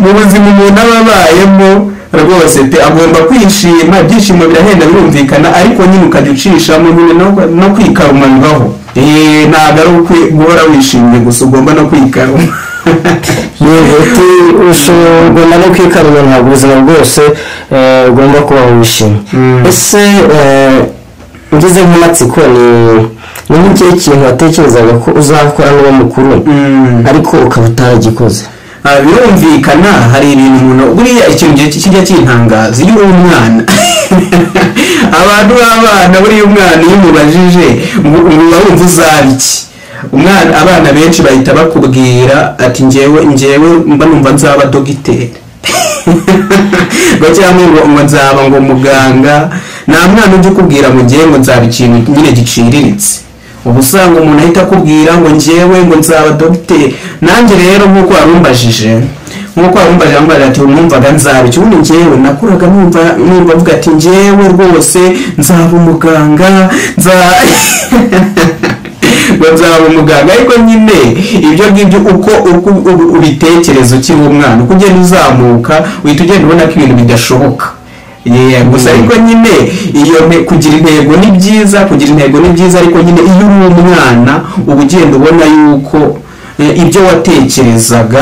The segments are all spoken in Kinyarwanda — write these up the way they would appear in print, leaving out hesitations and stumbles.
mu buzima umuntu aba abayemo rwose pe agomba kwishima. Ibyishimo birahenda birumvikana, ariko nyine ukajya ucishamo no kwikarumanwaho. Ntabwo ari guhora wishimye gusa, ugomba no kwikaruma. Ugomba no kwikaruma, ntabwo ubuzima bwose ugomba kuba wishimye. Ese ngeze nk'amatsiko, ni nk'ikihe kintu watekerezaga ko uzakora n'uwo mukuru ariko ukaba utaragikoze? Birumvikana hari ibintu umuntu buriya ikintu kijya kintangaza iyo uri umwana. Abantu b'abana buriya umwana iyo umubajije ngo wumva uzaba iki, abana benshi bahita bakubwira ati njyewe mba numva nzaba dogiteri ngo cyangwa ngo nzaba ngo muganga. Nta mwana ujya ukubwira ngo njyewe ngo nzaba ikintu nyine giciriritse. Ubu usanga umuntu ahita akubwira ngo njyewe ngo nzaba dogiteri. Nanjye rero nk'uko warumbajije ati numvaga nzaba iki, ubundi njyewe nakuraga numva avuga ati njyewe rwose nzaba umuganga, nzaba umuganga. Ariko nyine ibyo ngibyo uko ubitekereza ukiri umwana, uko ugenda uzamuka uhita ugenda ubona ko ibintu bidashoboka. Gusa ariko nyine iyo kugira intego ni byiza, ariko nyine iyo uri umwana uba ugenda ubona yuko ibyo watekerezaga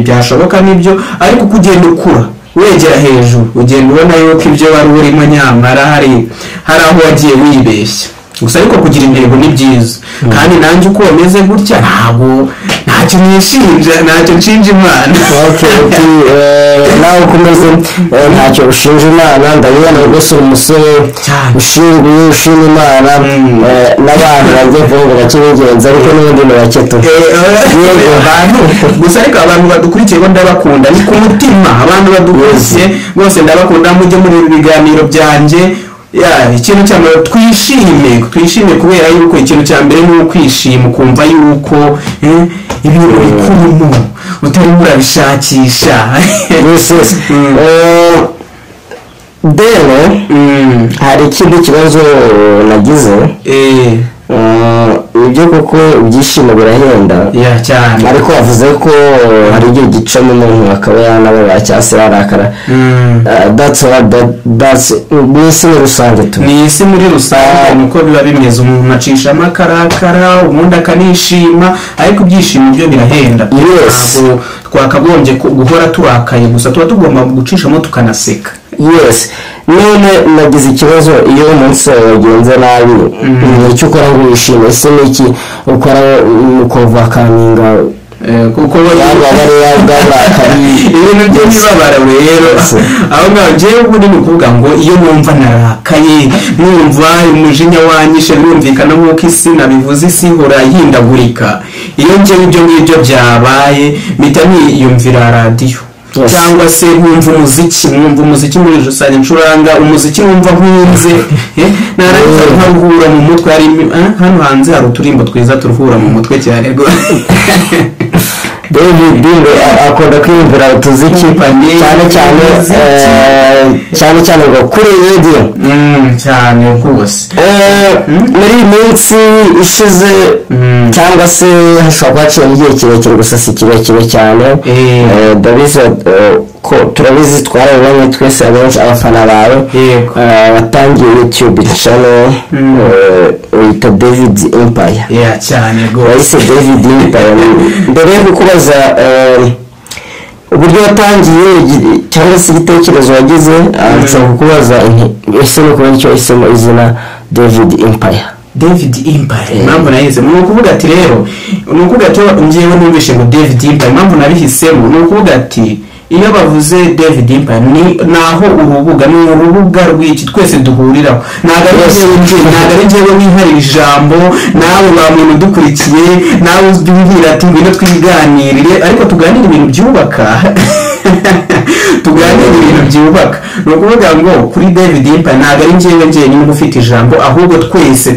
byashoboka nibyo, ariko uko ugenda ukura wegera hejuru ugenda ubona yuko ibyo wari urimo nyamara hari aho wagiye wibeshya. Gusa ariko kugira intego ni byiza, kandi nanjye uko wameze gutya ntacyo nshinja Imana. nawe ukomeze ntacyo ushinja Imana. ndabibona rwose umusore ushima Imana, n'abantu bagiye kuvuga bake b'ingenzi, ariko n'ubundi ni bake tu. Gusa ariko abantu badukurikiye bo ndabakunda, ni ku mutima. Abantu badukurikiye bose ndabakunda, mujye muri ibi biganiro byanjye. Ikintu cya mbere twishime kubera yuko ikintu cya mbere ni ukwishima, ukumva yuko ibintu bikurimo utarimo urabishakisha. Deno hari ikindi kibazo nagize. Ibyo koko ibyishimo birahenda cyane, ariko wavuze ko hari igihe gicamo umuntu akaba yanababara cyangwa se yarakara. Ni isi muri rusange tu. Ni isi muri rusange nuko biba bimeze. Umuntu acishamo akarakara, ubundi akanishima, ariko ibyishimo byo birahenda. Ntabwo twakagombye guhora turakaye gusa, tuba tugomba gucishamo tukanaseka. None nagize ikibazo, iyo umunsi wagenze nabi icyo ukora ngo wishime, ese n'iki ukora ukova kaninga kuko ibintu byo nibabara rero. Aho ngaho njyewe ubundi ni ukuvuga ngo iyo numva narakaye, numva umujinya wanyishe, birumvikana nk'uko isi nabivuze, isi ihora ihindagurika. Iyo njyewe ibyo ngibyo byabaye mpita niyumvira radiyo, cyangwa se nkumva umuziki muri rusange, ncuranga umuziki numva nkunze, narangiza nkaruhura mu mutwe. Hano hanze hari uturimbo twiza turuhura mu mutwe cyane rwose. David akunda kwiyumvira utuziki cyane ngo kuri radio cyane rwose. Muri minsi ishize cyangwa se hashobora kuba igihe kirekire, gusa si kirekire cyane. David ko turabizi twarabonye twese abenshi abafana bawe watangiye YouTube channel wita David Empire. Cyane rwose David Empire. Mbere yo kukubaza uburyo watangiye cyangwa se igitekerezo wagize, nshobora kukubaza ese ni ukubera icyo isemo izina David Empire? Impamvu nahize ni ukuvuga ati rero, ni ukuvuga ati njyewe numvishe ngo David Empire, impamvu nabihisemo ni ukuvuga ati iyo bavuze David Empire naho urubuga ni urubuga rw'iki twese duhuriraho. Ntabwo ari njyewe wiharira ijambo, nawe ba muntu dukurikiye nawe ubyumvira ati ngwino twiganirire, ariko tuganire ibintu byubaka. tuganire ibintu byubaka. Ni ukuvuga ngo kuri David Empire ntabwo ari njyewe njyenyine ufite ijambo, ahubwo twese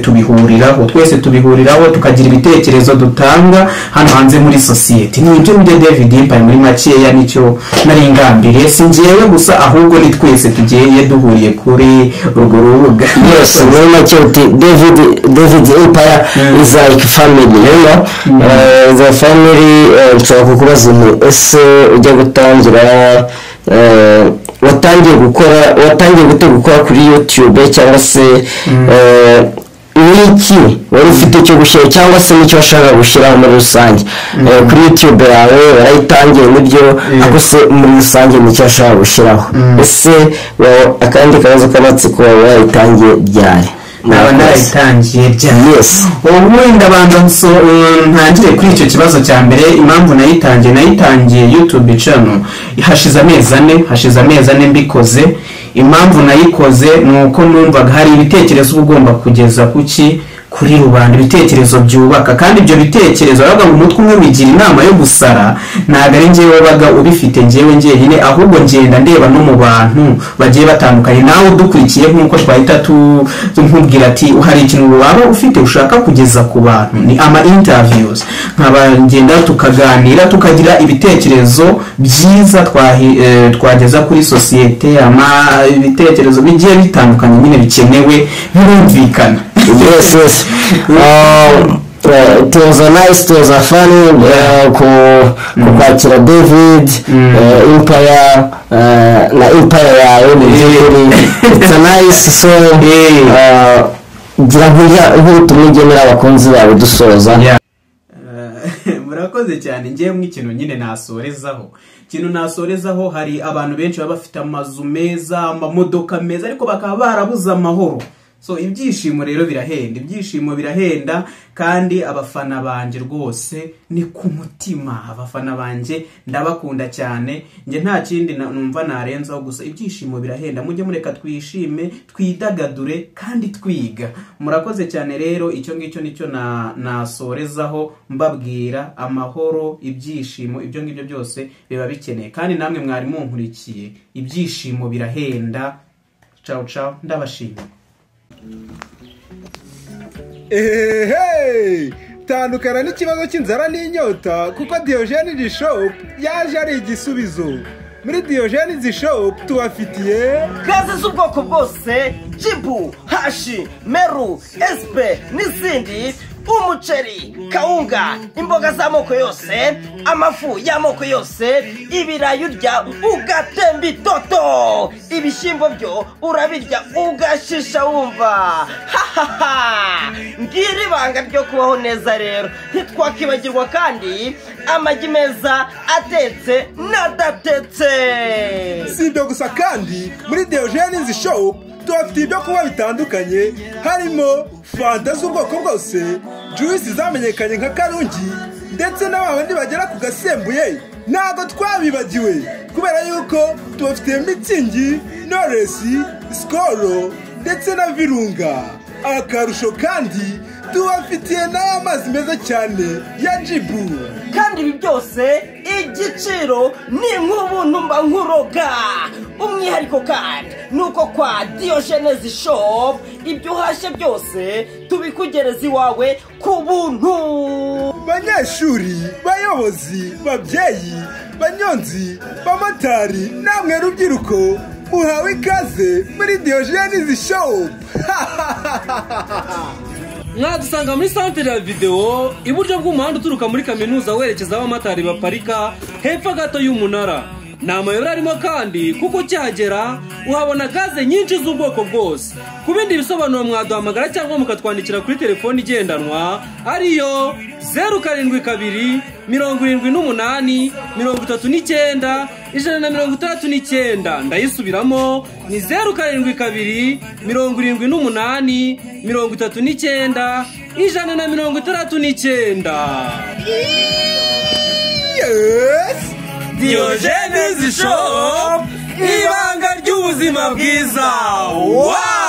tubihuriraho tukagira ibitekerezo dutanga hano hanze muri society. Ni ibyo muri David Empire muri makeya nicyo nari ngambiriye, si njyewe gusa ahubwo ni twese tugiye duhuriye kuri urwo rubuga. Yes, muri make David Empire is like family, you know. The family nshobora kukubaza ni ese ujya gutangira watangiye gukora kuri YouTube cyangwa se niki wari ufite cyo gushyira cyangwa se nicyo washaka gushyiraho muri rusange kuri YouTube yawe warayitangiye nibyo ako se muri rusange nicyo washaka gushyiraho ese akandi kabazo k'amatsiko wayitangiye byari naba narayitangiye ryari? Yes, wenda banza ntangire kuri icyo kibazo cya mbere. Impamvu nayitangiye YouTube channel hashize amezi ane mbikoze. Impamvu nayikoze nuko numvaga hari ibitekerezo ugomba kugeza kuri rubanda, ibitekerezo byubaka, kandi ibyo bitekerezo aravuga ngo umutwe umwe wigira inama yo gusara. Ntabwo ari njyewe wabaga ubifite njyewe njyenyine, ahubwo ngenda ndeba no mu bantu bagiye batandukanye. Nawe udukurikiye nk'uko twahita nkubwira ati hari ikintu waba ufite ushaka kugeza ku bantu, ni ama interviews, nkaba ngenda tukaganira tukagira ibitekerezo byiza twageza kuri societe, ibitekerezo bigiye bitandukanye nyine bikenewe birumvikana. Yes. It was a nice, it was a funny kukwakira David Empire na Empire yawe ni by'ukuri. It's a nice, so gira nk'utumigenera abakunzi bawe dusoza. Murakoze cyane. Ngiye nk'ikintu nyine nasorezaho hari abantu benshi baba bafite amazu meza, amamodoka meza, ariko bakaba barabuze amahoro. So ibyishimo rero birahenda, kandi abafana banje rwose ni ku mutima. Abafana banje ndabakunda cyane, nge nta kindi numva narenzaho, gusa ibyishimo birahenda. Mujye mureka twishime, twidagadure kandi twiga. Murakoze cyane rero, icyo ngicyo nicyo nasorezaho mbabwira. Amahoro, ibyishimo, ibyo ngibyo byose biba bikeneye, kandi namwe mwari munkurikiye. Ibyishimo birahenda. Ciao ndabashimira. Tandukana n'ikibazo cy'inzara n'inyota, kuko Diogenes Shop yaje ari igisubizo. Muri Diogenes Shop tubafitiye gaze z'ubwoko bwose, jibu, hashi, meru, espe n'izindi, umuceri, kawunga, imboga z'amoko yose, amafu y'amoko yose, ibirayi urya ugatemba itoto, ibishyimbo byo urabirya ugashisha wumva. Ngiri ibanga ryo kubaho neza rero. Ntitwakibagirwa kandi amagi meza atetse n'adatetse. Si ibyo gusa kandi muri Diogenes Shop tubafitiye ibyo kuba bitandukanye, harimo fanta z'ubwoko bwose, juice zamenyekanye nka Karungi, ndetse n'abandi bagera ku gasembuye ntabwo twabibagiwe, kubera yuko tubafitiye Mitsingi, Knowless, Skol ndetse na Virunga. Akarusho kandi tubafitiye n'amazi meza cyane ya Jibu. Kandi ibi byose igiciro ni nk'ubuntu mba nkuroga. Umwihariko kandi nuko kwa Diogenes Shop ibyo uhashye byose tubikugereza iwawe ku buntu. Banyeshuri, bayobozi, babyeyi, banyonzi, bamotari, namwe rubyiruko, muhawe ikaze muri Diogenes Shop. Mwadusanga muri centre ya video iburyo bw'umuhanda uturuka muri kaminuza werekeza abamotari baparika hepfo gato y'umunara. Ni amayobera arimo kandi kuko cyagera uhabona gaze nyinshi z'ubwoko bwose. Ku bindi bisobanuro mwaduhamagara cyangwa mukatwandikira kuri telefoni igendanwa ariyo 072 78 39 169. Ndayisubiramo ni 072 78 39 169. Yes! Diogenes Shop, ibanga ry'ubuzima bwiza. Wow!